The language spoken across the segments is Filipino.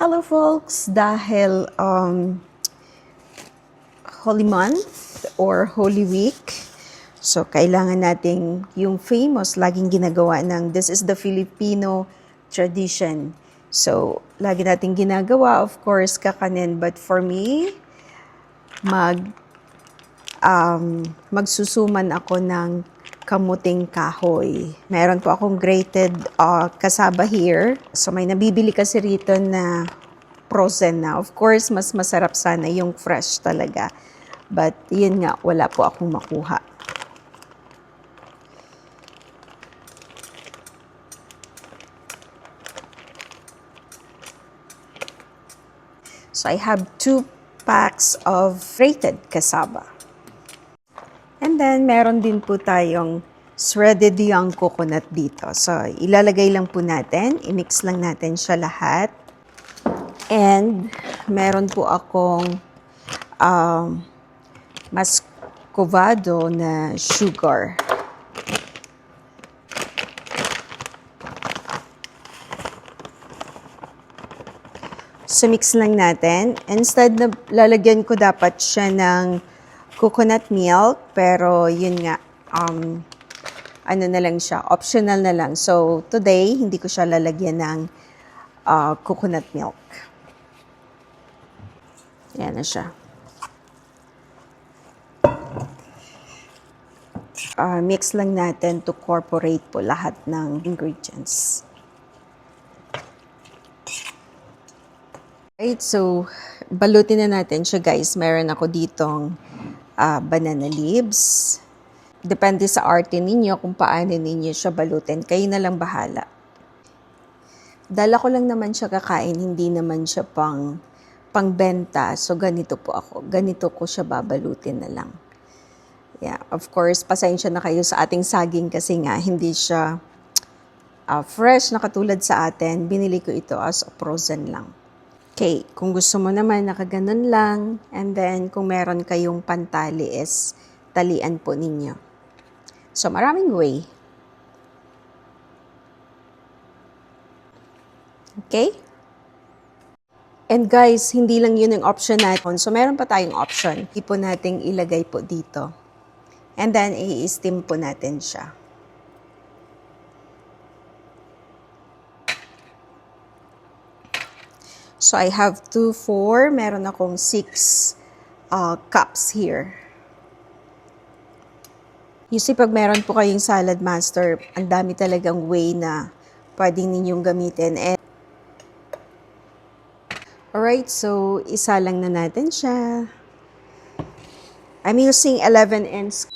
Hello folks, dahil Holy Month or Holy Week, so kailangan nating yung famous, laging ginagawa ng this is the Filipino tradition. So, lagi nating ginagawa, of course, kakanin. But for me, magsusuman ako ng kamuting kahoy. Meron po akong grated kasaba here. So, may nabibili kasi rito na frozen na. Of course, mas masarap sana yung fresh talaga. But, yun nga, wala po akong makuha. So, I have 2 packs of grated cassava. And then, meron din po tayong shredded young coconut dito. So, ilalagay lang po natin. I-mix lang natin siya lahat. And, meron po akong muscovado na sugar. So, mix lang natin. Instead, na lalagyan ko dapat siya ng coconut milk. Pero, yun nga, ano na lang siya, optional na lang. So, today, hindi ko siya lalagyan ng coconut milk. Yan na siya. Mix lang natin to incorporate po lahat ng ingredients. Right, so balutin na natin siya guys. Meron ako ditong banana leaves. Depende sa arte ninyo kung paano ninyo siya balutin. Kayo na lang bahala. Dala ko lang naman siya kakain, hindi naman siya pangbenta. So ganito po ako. Ganito ko siya babalutin na lang. Yeah, of course, pasensya na kayo sa ating saging kasi nga hindi siya fresh na katulad sa atin. Binili ko ito as frozen lang. Okay, kung gusto mo naman nakaganon lang, and then kung meron kayong pantali is talian po ninyo. So maraming way. Okay? And guys, hindi lang yun ang option natin. So meron pa tayong option. Hindi po nating ilagay po dito. And then, i-steam po natin siya. So, I have 2, 4. Meron akong 6 cups here. You see, pag meron po kayong salad master, ang dami talagang way na pwedeng ninyong gamitin. And alright, so isa lang na natin siya. I'm using 11 inch.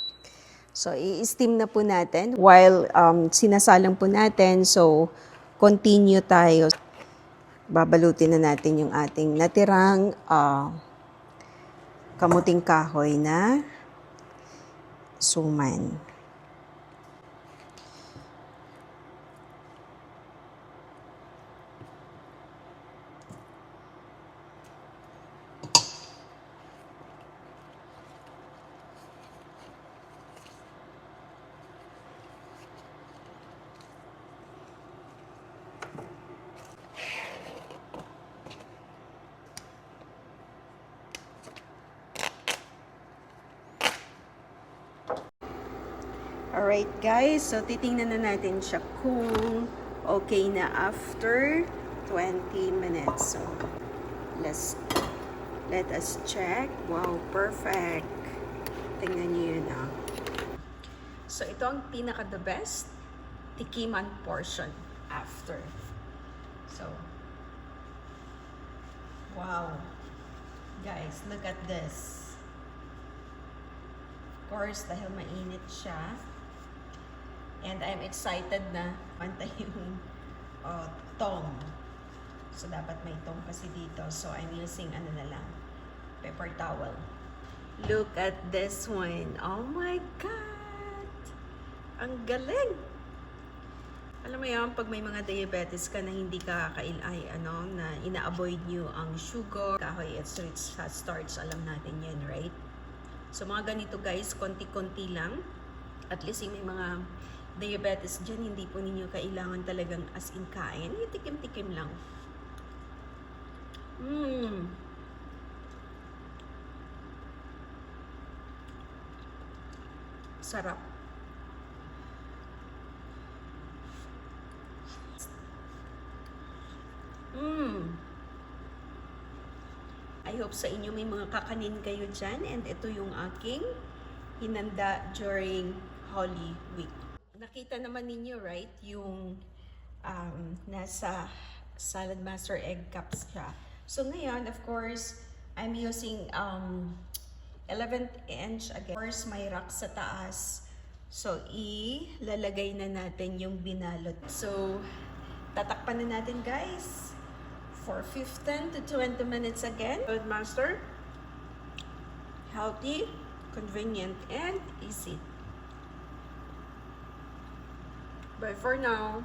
So, i-steam na po natin while sinasalang po natin. So, continue tayo. Babalutin na natin yung ating natirang kamuting kahoy na suman. Alright guys, so titingnan na natin siya kung okay na after 20 minutes. So, let us check. Wow, perfect. Tingnan niyo yun ah. So, ito ang pinaka-the best tikiman portion after. So, wow. Guys, look at this. Of course, dahil mainit siya. And I'm excited na pantay yung tong. So, dapat may tong kasi dito. So, I'm using ano na lang, paper towel. Look at this one. Oh my God! Ang galing! Alam mo yan, pag may mga diabetes ka na hindi ka na ina-avoid nyo ang sugar, kahoy at starch, alam natin yan, right? So, mga ganito guys, konti-konti lang. At least yung may mga diabetes dyan, hindi po ninyo kailangan talagang as in kain. Yung tikim-tikim lang. Mmm. Sarap. Mmm. I hope sa inyo may mga kakanin kayo dyan, and ito yung aking hinanda during Holy Week. Nakita naman ninyo, right, yung nasa Salad Master egg cups siya. So ngayon, of course, I'm using 11th inch again. Of course, may rack sa taas. So, ilalagay na natin yung binalot. So, tatakpan na natin, guys, for 15 to 20 minutes again. Salad Master, healthy, convenient, and easy. But for now,